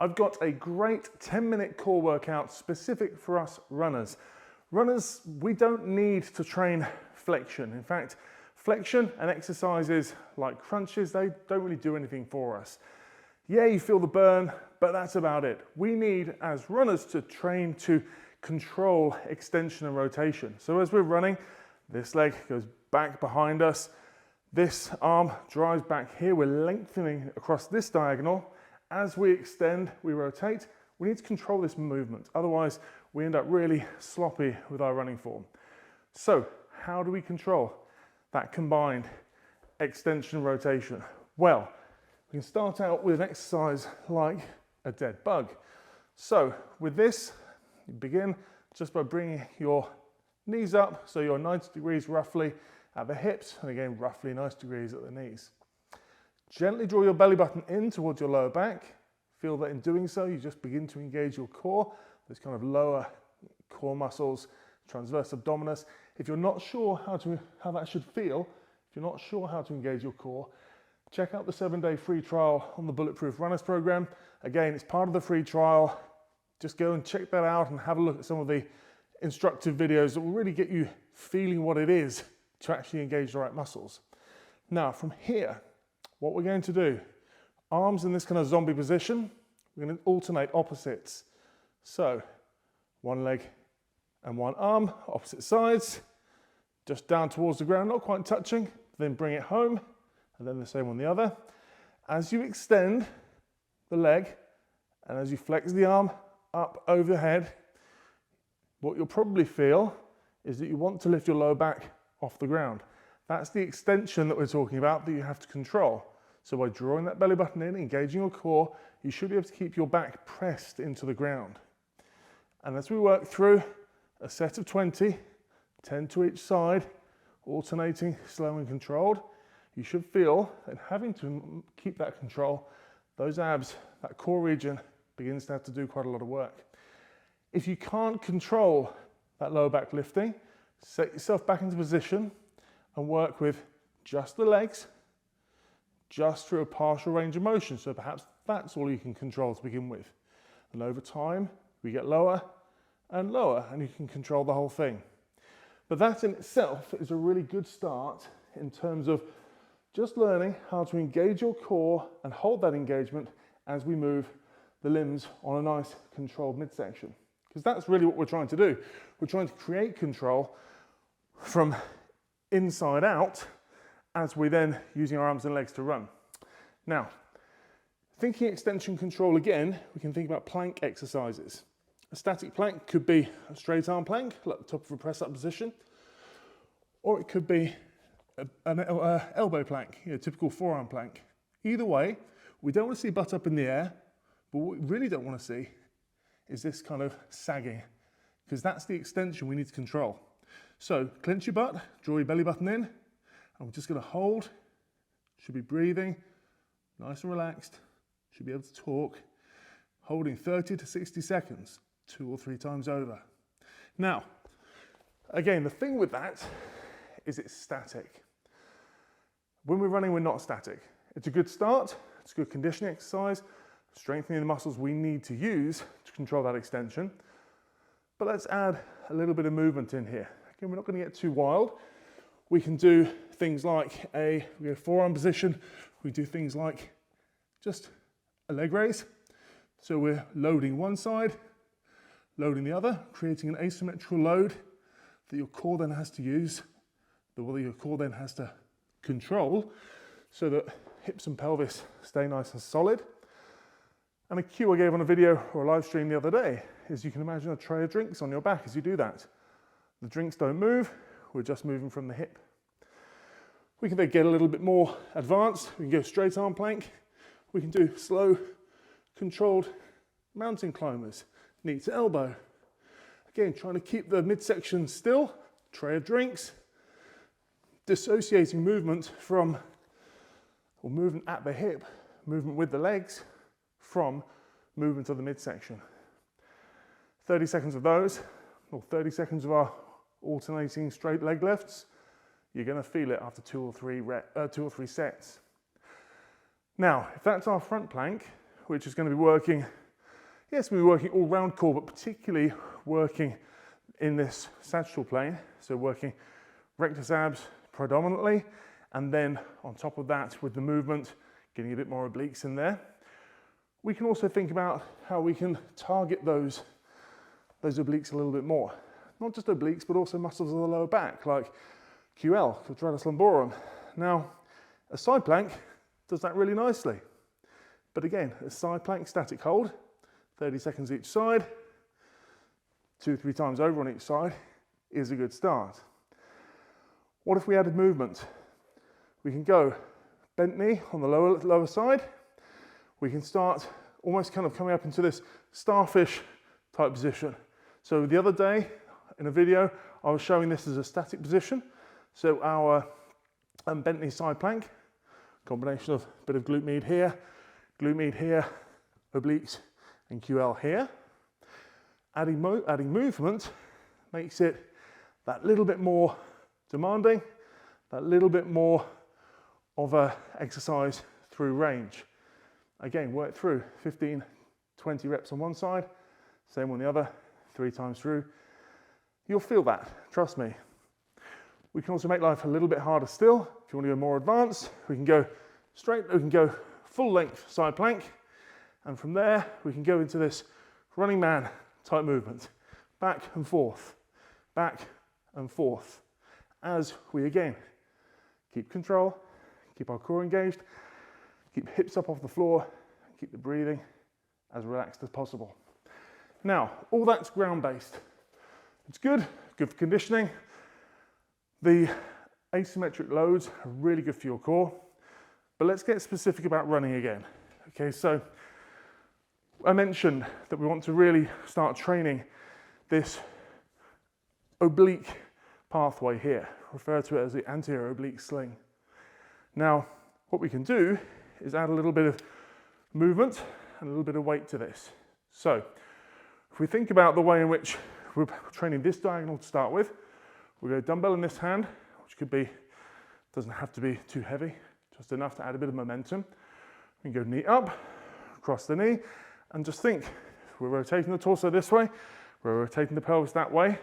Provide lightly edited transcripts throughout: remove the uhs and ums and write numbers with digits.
I've got a great 10-minute core workout specific for us runners. Runners, we don't need to train flexion. In fact, flexion and exercises like crunches, they don't really do anything for us. Yeah, you feel the burn, but that's about it. We need, as runners, to train to control extension and rotation. So as we're running, this leg goes back behind us. This arm drives back here. We're lengthening across this diagonal. As we extend, we rotate. We need to control this movement. Otherwise, we end up really sloppy with our running form. So how do we control that combined extension and rotation? Well, we can start out with an exercise like a dead bug. So with this, you begin just by bringing your knees up, so you're 90 degrees roughly at the hips, and again roughly 90 degrees at the knees. Gently draw your belly button in towards your lower back. Feel that in doing so, you just begin to engage your core, those kind of lower core muscles, transverse abdominis. If you're not sure how that should feel, if you're not sure how to engage your core, check out the 7-day free trial on the Bulletproof Runners program. Again, it's part of the free trial. Just go and check that out and have a look at some of the instructive videos that will really get you feeling what it is to actually engage the right muscles. Now, from here, what we're going to do, arms in this kind of zombie position, we're going to alternate opposites. So, one leg and one arm, opposite sides, just down towards the ground, not quite touching, then bring it home, and then the same on the other. As you extend the leg, and as you flex the arm up over the head, what you'll probably feel is that you want to lift your lower back off the ground. That's the extension that we're talking about that you have to control. So by drawing that belly button in, engaging your core, you should be able to keep your back pressed into the ground. And as we work through a set of 20, 10 to each side, alternating slow and controlled, you should feel that having to keep that control, those abs, that core region begins to have to do quite a lot of work. If you can't control that lower back lifting, set yourself back into position and work with just the legs, just through a partial range of motion. So perhaps that's all you can control to begin with. And over time, we get lower and lower, and you can control the whole thing. But that in itself is a really good start in terms of just learning how to engage your core and hold that engagement as we move the limbs on a nice controlled midsection. Because that's really what we're trying to do. We're trying to create control from inside out as we then using our arms and legs to run. Now, thinking extension control again, we can think about plank exercises. A static plank could be a straight arm plank, like the top of a press up position, or it could be an elbow plank, typical forearm plank. Either way, we don't want to see butt up in the air, but what we really don't want to see is this kind of sagging, because that's the extension we need to control. So clench your butt, draw your belly button in, and we're just going to hold, should be breathing, nice and relaxed, should be able to talk, holding 30 to 60 seconds, 2 or 3 times over. Now, again, the thing with that is it's static. When we're running, we're not static. It's a good start, it's a good conditioning exercise, strengthening the muscles we need to use to control that extension. But let's add a little bit of movement in here. Again, we're not going to get too wild. We can do things like we go forearm position. We do things like just a leg raise. So we're loading one side, loading the other, creating an asymmetrical load that your core then has to use, that your core then has to control so that hips and pelvis stay nice and solid. And a cue I gave on a video or a live stream the other day is you can imagine a tray of drinks on your back as you do that. The drinks don't move, we're just moving from the hip. We can then get a little bit more advanced. We can go straight arm plank. We can do slow, controlled mountain climbers, knee to elbow. Again, trying to keep the midsection still, tray of drinks, dissociating movement from, or movement at the hip, movement with the legs, from movement of the midsection. 30 seconds of those, or 30 seconds of our alternating straight leg lifts, you're going to feel it after 2 or 3 sets. Now, if that's our front plank, which is going to be working Yes, we're working all round core, but particularly working in this sagittal plane. So working rectus abs predominantly, and then on top of that with the movement, getting a bit more obliques in there. We can also think about how we can target those obliques a little bit more. Not just obliques, but also muscles of the lower back, like QL, quadratus lumborum. Now, a side plank does that really nicely. But again, a side plank static hold, 30 seconds each side, 2-3 times over on each side is a good start. What if we added movement? We can go bent knee on the lower side. We can start almost kind of coming up into this starfish type position. So the other day in a video, I was showing this as a static position. So our bent knee side plank, combination of a bit of glute med here, obliques and QL here. Adding movement makes it that little bit more demanding, that little bit more of a exercise through range. Again, work through 15, 20 reps on one side, same on the other, 3 times through. You'll feel that, trust me. We can also make life a little bit harder still. If you want to go more advanced, we can go straight, we can go full length side plank, and from there we can go into this running man type movement. Back and forth, as we again keep control, keep our core engaged, keep hips up off the floor, and keep the breathing as relaxed as possible. Now, all that's ground-based. It's good for conditioning. The asymmetric loads are really good for your core, but let's get specific about running again. Okay, so I mentioned that we want to really start training this oblique pathway here, referred to it as the anterior oblique sling. Now, what we can do is add a little bit of movement and a little bit of weight to this. So, if we think about the way in which we're training this diagonal to start with, we've got a dumbbell in this hand, which could be, doesn't have to be too heavy, just enough to add a bit of momentum. We can go knee up, across the knee, and just think, we're rotating the torso this way, we're rotating the pelvis that way.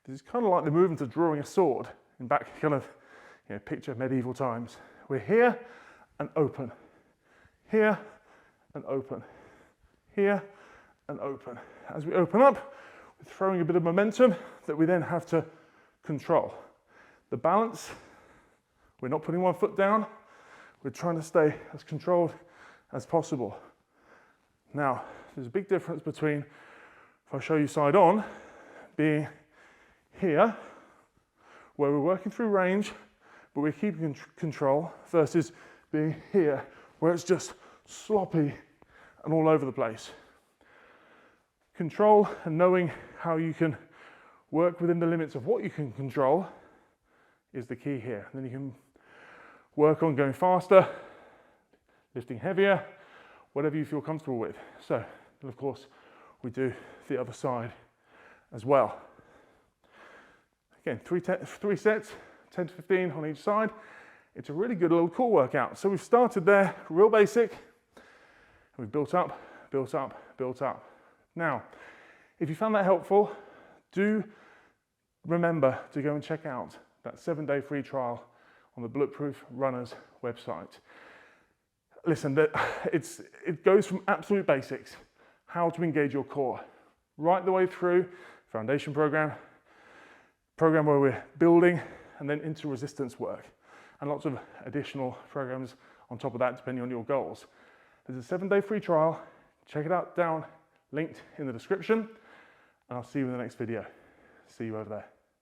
This is kind of like the movement of drawing a sword in back kind of, picture medieval times. We're here and open, here and open, here and open. As we open up, we're throwing a bit of momentum that we then have to control. The balance, we're not putting one foot down, we're trying to stay as controlled as possible. Now, there's a big difference between, if I show you side on, being here, where we're working through range, but we're keeping control, versus being here, where it's just sloppy and all over the place. Control and knowing how you can work within the limits of what you can control is the key here. And then you can work on going faster, lifting heavier, whatever you feel comfortable with. So, and of course, we do the other side as well. Again, three sets, 10 to 15 on each side. It's a really good little core workout. So we've started there, real basic, and we've built up, built up, built up. Now, if you found that helpful, do remember to go and check out that 7-day free trial on the Bulletproof Runners website. Listen, it goes from absolute basics, how to engage your core, right the way through foundation program where we're building, and then into resistance work, and lots of additional programs on top of that, depending on your goals. There's a 7-day free trial. Check it out down, linked in the description, and I'll see you in the next video. See you over there.